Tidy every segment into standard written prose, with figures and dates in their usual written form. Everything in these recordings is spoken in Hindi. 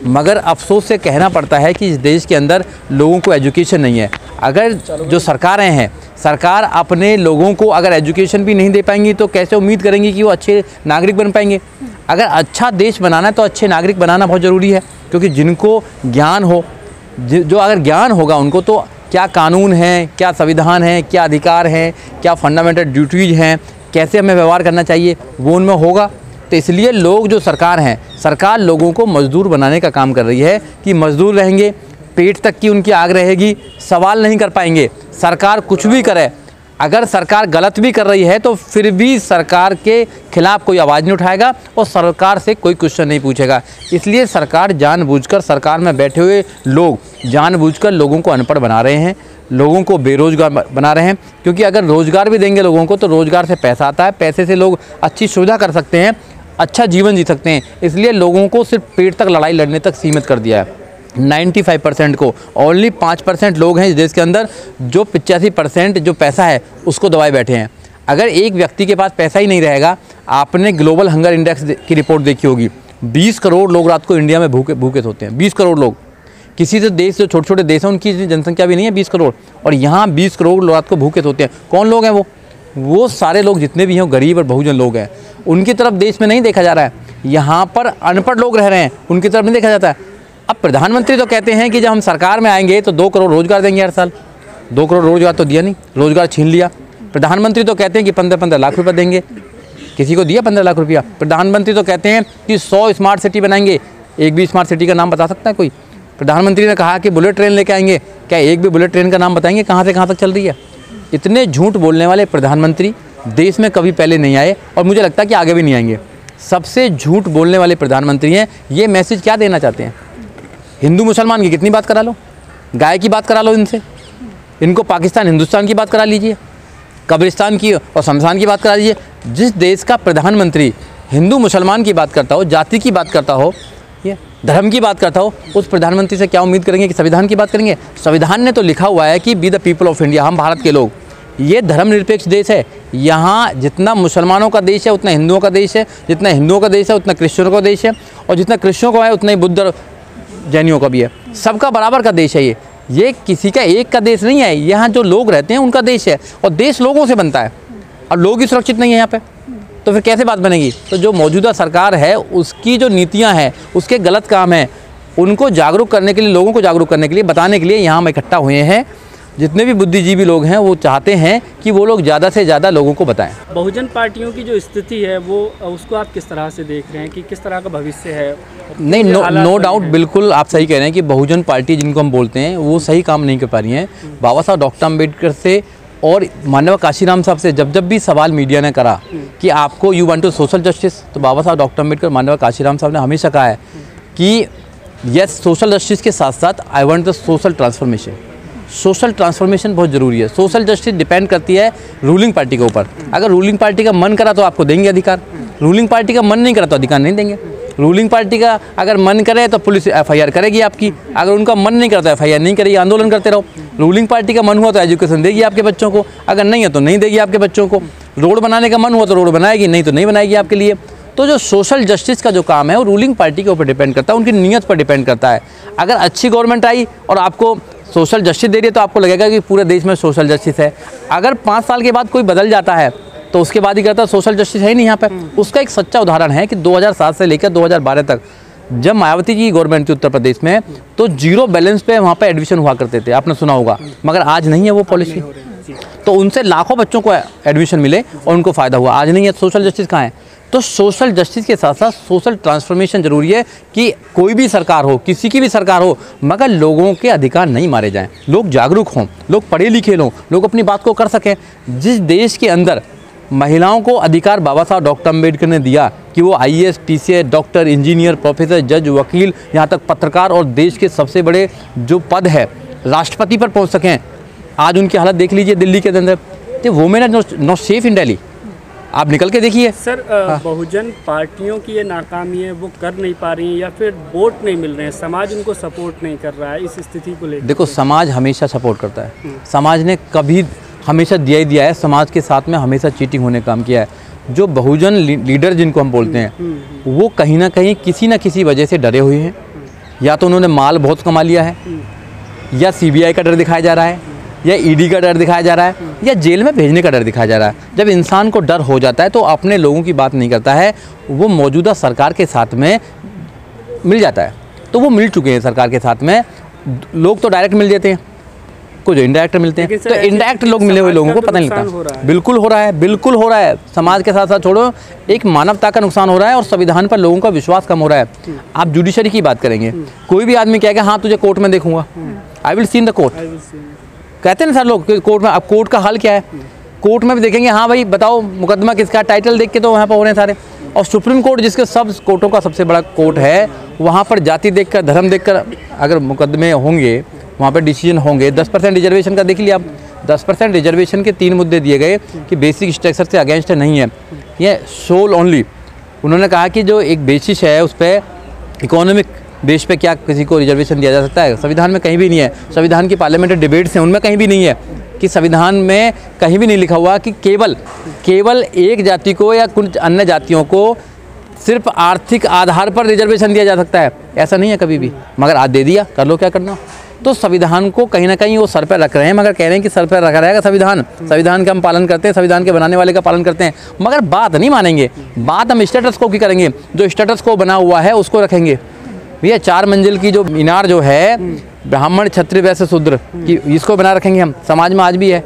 मगर अफसोस से कहना पड़ता है कि इस देश के अंदर लोगों को एजुकेशन नहीं है। अगर जो सरकारें हैं, सरकार अपने लोगों को अगर एजुकेशन भी नहीं दे पाएंगी तो कैसे उम्मीद करेंगी कि वो अच्छे नागरिक बन पाएंगे। अगर अच्छा देश बनाना है तो अच्छे नागरिक बनाना बहुत ज़रूरी है, क्योंकि जिनको ज्ञान हो, जो अगर ज्ञान होगा उनको, तो क्या कानून हैं, क्या संविधान है, क्या अधिकार हैं, क्या फंडामेंटल ड्यूटीज़ हैं, कैसे हमें व्यवहार करना चाहिए, वो उनमें होगा। तो इसलिए लोग, जो सरकार हैं, सरकार लोगों को मजदूर बनाने का काम कर रही है कि मजदूर रहेंगे, पेट तक की उनकी आग रहेगी, सवाल नहीं कर पाएंगे। सरकार कुछ भी करे, अगर सरकार गलत भी कर रही है तो फिर भी सरकार के खिलाफ कोई आवाज़ नहीं उठाएगा और सरकार से कोई क्वेश्चन नहीं पूछेगा। इसलिए सरकार जानबूझकर, सरकार में बैठे हुए लोग जानबूझकर लोगों को अनपढ़ बना रहे हैं, लोगों को बेरोज़गार बना रहे हैं। क्योंकि अगर रोज़गार भी देंगे लोगों को तो रोज़गार से पैसा आता है, पैसे से लोग अच्छी सुविधा कर सकते हैं, अच्छा जीवन जी सकते हैं। इसलिए लोगों को सिर्फ पेट तक लड़ाई लड़ने तक सीमित कर दिया है। 95% को, ओनली 5% लोग हैं इस देश के अंदर जो 85% जो पैसा है उसको दबाए बैठे हैं। अगर एक व्यक्ति के पास पैसा ही नहीं रहेगा, आपने ग्लोबल हंगर इंडेक्स की रिपोर्ट देखी होगी, 20 करोड़ लोग रात को इंडिया में भूखे सोते हैं। 20 करोड़ लोग, किसी तो देश, जो छोटे छोटे देश हैं उनकी जनसंख्या भी नहीं है 20 करोड़, और यहाँ 20 करोड़ लोग रात को भूखे सोते हैं। कौन लोग हैं वो सारे लोग जितने भी हैं गरीब और बहुजन लोग हैं। उनकी तरफ देश में नहीं देखा जा रहा है। यहाँ पर अनपढ़ लोग रह रहे हैं, उनकी तरफ नहीं देखा जाता है। अब प्रधानमंत्री तो कहते हैं कि जब हम सरकार में आएंगे तो 2 करोड़ रोजगार देंगे हर साल। 2 करोड़ रोजगार तो दिया नहीं, रोजगार छीन लिया। प्रधानमंत्री तो कहते हैं कि 15-15 लाख रुपए देंगे, किसी को दिया 15 लाख रुपया। प्रधानमंत्री तो कहते हैं कि 100 स्मार्ट सिटी बनाएंगे, एक भी स्मार्ट सिटी का नाम बता सकता है कोई? प्रधानमंत्री ने कहा कि बुलेट ट्रेन लेके आएंगे, क्या एक भी बुलेट ट्रेन का नाम बताएंगे कहाँ से कहाँ तक चल रही है? इतने झूठ बोलने वाले प्रधानमंत्री देश में कभी पहले नहीं आए और मुझे लगता है कि आगे भी नहीं आएंगे। सबसे झूठ बोलने वाले प्रधानमंत्री हैं। ये मैसेज क्या देना चाहते हैं? हिंदू मुसलमान की कितनी बात करा लो, गाय की बात करा लो इनसे, इनको पाकिस्तान हिंदुस्तान की बात करा लीजिए, कब्रिस्तान की और शमशान की बात करा लीजिए। जिस देश का प्रधानमंत्री हिंदू मुसलमान की बात करता हो, जाति की बात करता हो, ये धर्म की बात करता हो, उस प्रधानमंत्री से क्या उम्मीद करेंगे कि संविधान की बात करेंगे? संविधान ने तो लिखा हुआ है कि be the people of India, हम भारत के लोग। ये धर्मनिरपेक्ष देश है। यहाँ जितना मुसलमानों का देश है उतना हिंदुओं का देश है, जितना हिंदुओं का देश है उतना क्रिश्चियनों का देश है, और जितना क्रिश्चियनों का है उतना ही बुद्ध जैनियों का भी है। सबका बराबर का देश है ये किसी का एक का देश नहीं है। यहाँ जो लोग रहते हैं उनका देश है, और देश लोगों से बनता है, और लोग ही सुरक्षित नहीं है यहाँ पे, तो फिर कैसे बात बनेगी? तो जो मौजूदा सरकार है उसकी जो नीतियाँ हैं, उसके गलत काम हैं, उनको जागरूक करने के लिए, लोगों को जागरूक करने के लिए, बताने के लिए यहाँ हम इकट्ठा हुए हैं। जितने भी बुद्धिजीवी लोग हैं वो चाहते हैं कि वो लोग ज़्यादा से ज़्यादा लोगों को बताएं। बहुजन पार्टियों की जो स्थिति है वो, उसको आप किस तरह से देख रहे हैं कि किस तरह का भविष्य है? नहीं, नो डाउट, बिल्कुल आप सही कह रहे हैं कि बहुजन पार्टी जिनको हम बोलते हैं वो सही काम नहीं कर पा रही हैं। बाबा साहब डॉक्टर अम्बेडकर से और माननीय काशीराम साहब से जब भी सवाल मीडिया ने करा कि आपको you want to social justice, तो बाबा साहब डॉक्टर अम्बेडकर, माननीय काशीराम साहब ने हमेशा कहा है कि यस, सोशल जस्टिस के साथ साथ I want the social transformation. Social transformation बहुत ज़रूरी है। सोशल जस्टिस डिपेंड करती है रूलिंग पार्टी के ऊपर। अगर रूलिंग पार्टी का मन करा तो आपको देंगे अधिकार, रूलिंग पार्टी का मन नहीं करा तो अधिकार नहीं देंगे। रूलिंग पार्टी का अगर मन करे तो पुलिस FIR करेगी आपकी, अगर उनका मन नहीं करता FIR नहीं करेगी, आंदोलन करते रहो। रूलिंग पार्टी का मन हुआ तो एजुकेशन देगी आपके बच्चों को, अगर नहीं है तो नहीं देगी आपके बच्चों को। रोड बनाने का मन हुआ तो रोड बनाएगी, नहीं तो नहीं बनाएगी आपके लिए। तो जो सोशल जस्टिस का जो काम है वो रूलिंग पार्टी के ऊपर डिपेंड करता है, उनकी नीयत पर डिपेंड करता है। अगर अच्छी गवर्नमेंट आई और आपको सोशल जस्टिस दे रही है तो आपको लगेगा कि पूरे देश में सोशल जस्टिस है। अगर 5 साल के बाद कोई बदल जाता है तो उसके बाद ही कहता है सोशल जस्टिस है ही नहीं यहाँ पे। उसका एक सच्चा उदाहरण है कि 2007 से लेकर 2012 तक जब मायावती की गवर्नमेंट थी उत्तर प्रदेश में, तो 0 बैलेंस पे वहाँ पे एडमिशन हुआ करते थे, आपने सुना होगा। मगर आज नहीं है वो पॉलिसी, तो उनसे लाखों बच्चों को एडमिशन मिले और उनको फ़ायदा हुआ। आज नहीं है, सोशल जस्टिस कहाँ है? तो सोशल जस्टिस के साथ साथ सोशल ट्रांसफॉर्मेशन जरूरी है कि कोई भी सरकार हो, किसी की भी सरकार हो, मगर लोगों के अधिकार नहीं मारे जाएं, लोग जागरूक हों, लोग पढ़े लिखे हों, लोग अपनी बात को कर सकें। जिस देश के अंदर महिलाओं को अधिकार बाबा साहब डॉक्टर अम्बेडकर ने दिया कि वो IAS, PCS, doctor, engineer, professor, जज, वकील, यहाँ तक पत्रकार और देश के सबसे बड़े जो पद है राष्ट्रपति पर पहुँच सकें, आज उनकी हालत देख लीजिए दिल्ली के अंदर। तो women are not safe in Delhi, आप निकल के देखिए। सर, बहुजन पार्टियों की ये नाकामी है, वो कर नहीं पा रही हैं या फिर वोट नहीं मिल रहे हैं, समाज उनको सपोर्ट नहीं कर रहा है, इस स्थिति को लेकर? देखो, समाज हमेशा सपोर्ट करता है। समाज ने कभी हमेशा दिया ही दिया है, समाज के साथ में हमेशा चीटिंग होने का काम किया है। जो बहुजन लीडर जिनको हम बोलते हैं वो कहीं ना कहीं किसी न किसी वजह से डरे हुए हैं, या तो उन्होंने माल बहुत कमा लिया है, या सीबीआई का डर दिखाया जा रहा है, या ईडी का डर दिखाया जा रहा है, या जेल में भेजने का डर दिखाया जा रहा है। जब इंसान को डर हो जाता है तो अपने लोगों की बात नहीं करता है, वो मौजूदा सरकार के साथ में मिल जाता है। तो वो मिल चुके हैं सरकार के साथ में। लोग तो डायरेक्ट मिल जाते हैं, कुछ इंडायरेक्ट मिलते हैं। तो इंडायरेक्ट लोग मिले हुए लोगों को पता नहीं लगता। बिल्कुल हो रहा है, बिल्कुल हो रहा है। समाज के साथ साथ छोड़ो, एक मानवता का नुकसान हो रहा है और संविधान पर लोगों का विश्वास कम हो रहा है। आप जुडिशरी की बात करेंगे, कोई भी आदमी कहेगा हाँ तुझे कोर्ट में देखूंगा, I will see in the court, कहते हैं ना सर लोग कोर्ट में। अब कोर्ट का हाल क्या है, कोर्ट में भी देखेंगे हाँ भाई बताओ मुकदमा किसका, टाइटल देख के तो वहाँ पर हो रहे हैं सारे। और सुप्रीम कोर्ट जिसके सब कोर्टों का सबसे बड़ा कोर्ट है, वहाँ पर जाति देखकर, धर्म देखकर अगर मुकदमे होंगे, वहाँ पर डिसीजन होंगे। 10% रिजर्वेशन का देख लिया आप, 10% रिजर्वेशन के 3 मुद्दे दिए गए कि बेसिक स्ट्रक्चर से अगेंस्ट नहीं है, ये सोल ओनली। उन्होंने कहा कि जो एक बेसिस है उस पर इकोनॉमिक बेस पे क्या किसी को रिजर्वेशन दिया जा सकता है, संविधान में कहीं भी नहीं है। संविधान की पार्लियामेंट्री डिबेट्स हैं उनमें कहीं भी नहीं है कि संविधान में कहीं भी नहीं लिखा हुआ कि केवल एक जाति को या कुछ अन्य जातियों को सिर्फ आर्थिक आधार पर रिजर्वेशन दिया जा सकता है, ऐसा नहीं है कभी भी। मगर आज दे दिया, कर लो क्या करना। तो संविधान को कहीं ना कहीं वो सर पर रख रहे हैं, मगर कह रहे हैं कि सर पर रखा रहेगा संविधान, संविधान का हम पालन करते हैं, संविधान के बनाने वाले का पालन करते हैं, मगर बात नहीं मानेंगे। बात हम स्टेटस को की करेंगे, जो स्टेटस को बना हुआ है उसको रखेंगे। भैया 4 मंजिल की जो मीनार जो है, ब्राह्मण क्षत्रिय वैश्य शूद्र की, इसको बना रखेंगे हम। समाज में आज भी है,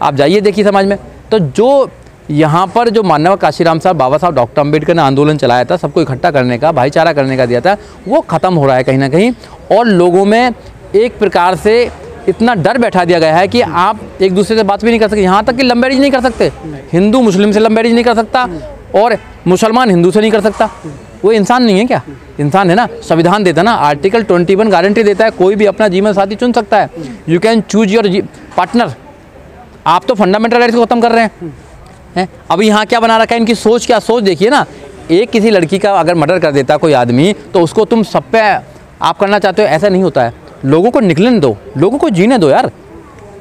आप जाइए देखिए समाज में। तो जो यहाँ पर जो माननीय काशीराम साहब, बाबा साहब डॉक्टर अम्बेडकर ने आंदोलन चलाया था, सबको इकट्ठा करने का, भाईचारा करने का दिया था, वो ख़त्म हो रहा है कहीं ना कहीं। और लोगों में एक प्रकार से इतना डर बैठा दिया गया है कि आप एक दूसरे से बात भी नहीं कर सकते, यहाँ तक कि लव मैरिज नहीं कर सकते। हिंदू मुस्लिम से लव मैरिज नहीं कर सकता और मुसलमान हिंदू से नहीं कर सकता। वो इंसान नहीं है क्या? इंसान है ना। संविधान देता है ना, आर्टिकल 21 गारंटी देता है कोई भी अपना जीवन साथी चुन सकता है। You can choose your partner. आप तो फंडामेंटल राइट्स को खत्म कर रहे हैं। अभी यहाँ क्या बना रखा है इनकी सोच, क्या सोच देखिए ना। एक किसी लड़की का अगर मर्डर कर देता कोई आदमी तो उसको तुम सब पे आप करना चाहते हो, ऐसा नहीं होता है। लोगों को निकलने दो, लोगों को जीने दो यार।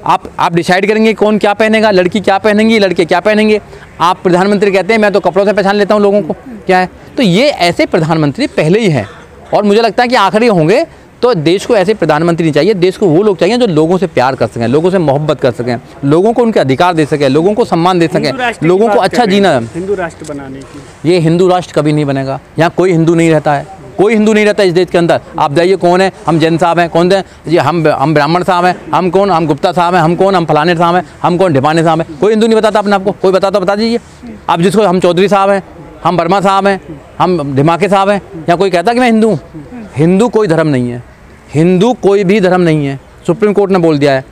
आप डिसाइड करेंगे कौन क्या पहनेगा, लड़की क्या पहनेंगी, लड़के क्या पहनेंगे। आप प्रधानमंत्री कहते हैं मैं तो कपड़ों से पहचान लेता हूँ लोगों को, क्या है। तो ये ऐसे प्रधानमंत्री पहले ही हैं और मुझे लगता है कि आखिरी होंगे। तो देश को ऐसे प्रधानमंत्री नहीं चाहिए, देश को वो लोग चाहिए जो लोगों से प्यार कर सकें, लोगों से मोहब्बत कर सकें, लोगों को उनके अधिकार दे सकें, लोगों को सम्मान दे सकें, लोगों को अच्छा जीना। हिंदू राष्ट्र बनाने की, ये हिंदू राष्ट्र कभी नहीं बनेगा। यहाँ कोई हिंदू नहीं रहता है, कोई हिंदू नहीं रहता इस देश के अंदर। आप जाइए कौन है, हम जैन साहब हैं, कौन है जी, हम ब्राह्मण साहब हैं, हम कौन, हम गुप्ता साहब हैं, हम कौन, हम फलाने साहब हैं, हम कौन, ढिपाने साहब हैं। कोई हिंदू नहीं बताता अपने आपको, कोई बताता बता दीजिए आप जिसको। हम चौधरी साहब हैं, हम वर्मा साहब हैं, हम ढिमाके साहब हैं। या कोई कहता कि मैं हिंदू हूँ? हिंदू कोई धर्म नहीं है, हिंदू कोई भी धर्म नहीं है। सुप्रीम कोर्ट ने बोल दिया है।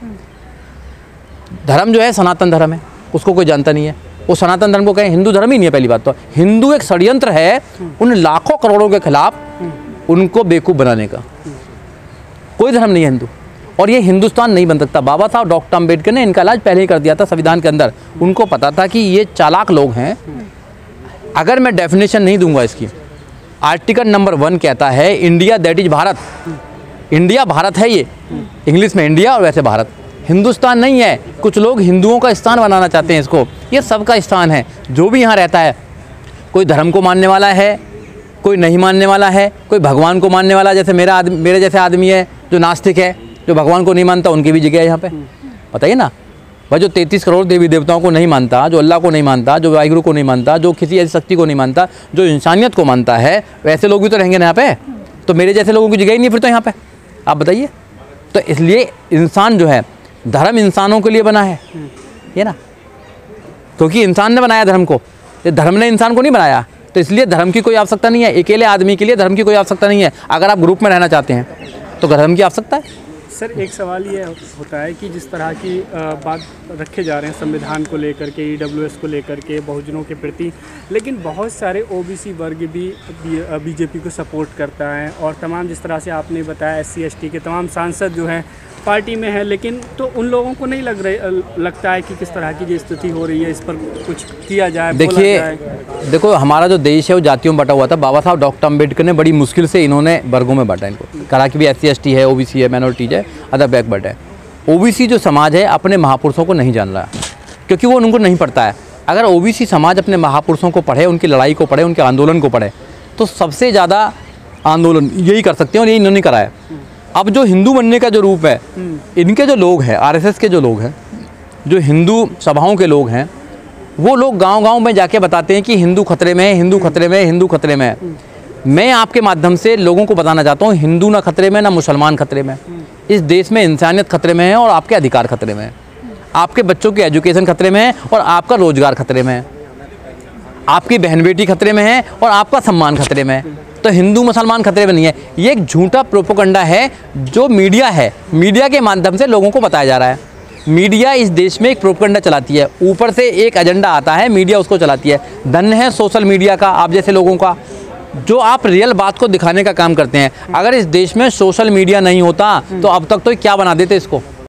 धर्म जो है सनातन धर्म है, उसको कोई जानता नहीं है। वो सनातन धर्म को कहें, हिंदू धर्म ही नहीं है। पहली बात तो हिंदू एक षड्यंत्र है उन लाखों करोड़ों के खिलाफ उनको बेवकूफ़ बनाने का। कोई धर्म नहीं है हिंदू, और ये हिंदुस्तान नहीं बन सकता। बाबा साहब डॉक्टर अम्बेडकर ने इनका इलाज पहले ही कर दिया था संविधान के अंदर। उनको पता था कि ये चालाक लोग हैं। अगर मैं डेफिनेशन नहीं दूंगा इसकी, आर्टिकल नंबर 1 कहता है India that is Bharat. India Bharat है, ये इंग्लिश में इंडिया और वैसे भारत। हिंदुस्तान नहीं है। कुछ लोग हिंदुओं का स्थान बनाना चाहते हैं इसको। ये सबका स्थान है, जो भी यहाँ रहता है। कोई धर्म को मानने वाला है, कोई नहीं मानने वाला है, कोई भगवान को मानने वाला, जैसे मेरे जैसे आदमी है जो नास्तिक है, जो भगवान को नहीं मानता, उनकी भी जगह है यहाँ पे। बताइए ना भाई, जो 33 करोड़ देवी देवताओं को नहीं मानता, जो अल्लाह को नहीं मानता, जो वाहिगुरु को नहीं मानता, जो किसी ऐसी शक्ति को नहीं मानता, जो इंसानियत को मानता है, वैसे लोग भी तो रहेंगे ना यहाँ पे। तो मेरे जैसे लोगों की जगह ही नहीं फिर तो यहाँ पे, आप बताइए। तो इसलिए इंसान जो है, धर्म इंसानों के लिए बना है, ये ना, क्योंकि इंसान ने बनाया धर्म को, धर्म ने इंसान को नहीं बनाया। तो इसलिए धर्म की कोई आवश्यकता नहीं है। अकेले आदमी के लिए धर्म की कोई आवश्यकता नहीं है। अगर आप ग्रुप में रहना चाहते हैं तो धर्म की आवश्यकता है। सर एक सवाल ये होता है कि जिस तरह की बात रखे जा रहे हैं संविधान को लेकर के, EWS को लेकर के, बहुजनों के प्रति, लेकिन बहुत सारे OBC वर्ग भी बीजेपी को सपोर्ट करता है, और तमाम जिस तरह से आपने बताया SC ST के तमाम सांसद जो हैं पार्टी में है, लेकिन तो उन लोगों को नहीं लगता है कि किस तरह की जो स्थिति हो रही है इस पर कुछ किया जाए। देखो हमारा जो देश है वो जातियों में बटा हुआ था। बाबा साहब डॉक्टर अम्बेडकर ने बड़ी मुश्किल से इन्होंने वर्गों में बांटा इनको। कहा कि भी SC ST है, OBC है, माइनॉरिटीज है, अदर बैकवर्ड है। OBC जो समाज है अपने महापुरुषों को नहीं जान रहा, क्योंकि वो उनको नहीं पढ़ता है। अगर OBC समाज अपने महापुरुषों को पढ़े, उनकी लड़ाई को पढ़े, उनके आंदोलन को पढ़े, तो सबसे ज़्यादा आंदोलन यही कर सकते हैं और ये इन्होंने करा है। अब जो हिंदू बनने का जो रूप है, इनके जो लोग हैं, आरएसएस के जो लोग हैं, जो हिंदू सभाओं के लोग हैं, वो लोग गांव-गांव में जाके बताते हैं कि हिंदू खतरे में है, हिंदू खतरे में है, हिंदू खतरे में है। मैं आपके माध्यम से लोगों को बताना चाहता हूँ, हिंदू ना खतरे में, ना मुसलमान खतरे में। इस देश में इंसानियत खतरे में है और आपके अधिकार खतरे में है। आपके बच्चों की एजुकेशन खतरे में है और आपका रोजगार खतरे में है। आपकी बहन बेटी खतरे में है और आपका सम्मान खतरे में है। तो हिंदू मुसलमान खतरे में नहीं है। ये एक झूठा प्रोपेगेंडा है जो मीडिया है, मीडिया के माध्यम से लोगों को बताया जा रहा है। मीडिया इस देश में एक प्रोपेगेंडा चलाती है, ऊपर से एक एजेंडा आता है, मीडिया उसको चलाती है। धन्य है सोशल मीडिया का, आप जैसे लोगों का, जो आप रियल बात को दिखाने का काम करते हैं। अगर इस देश में सोशल मीडिया नहीं होता तो अब तक तो क्या बना देते इसको।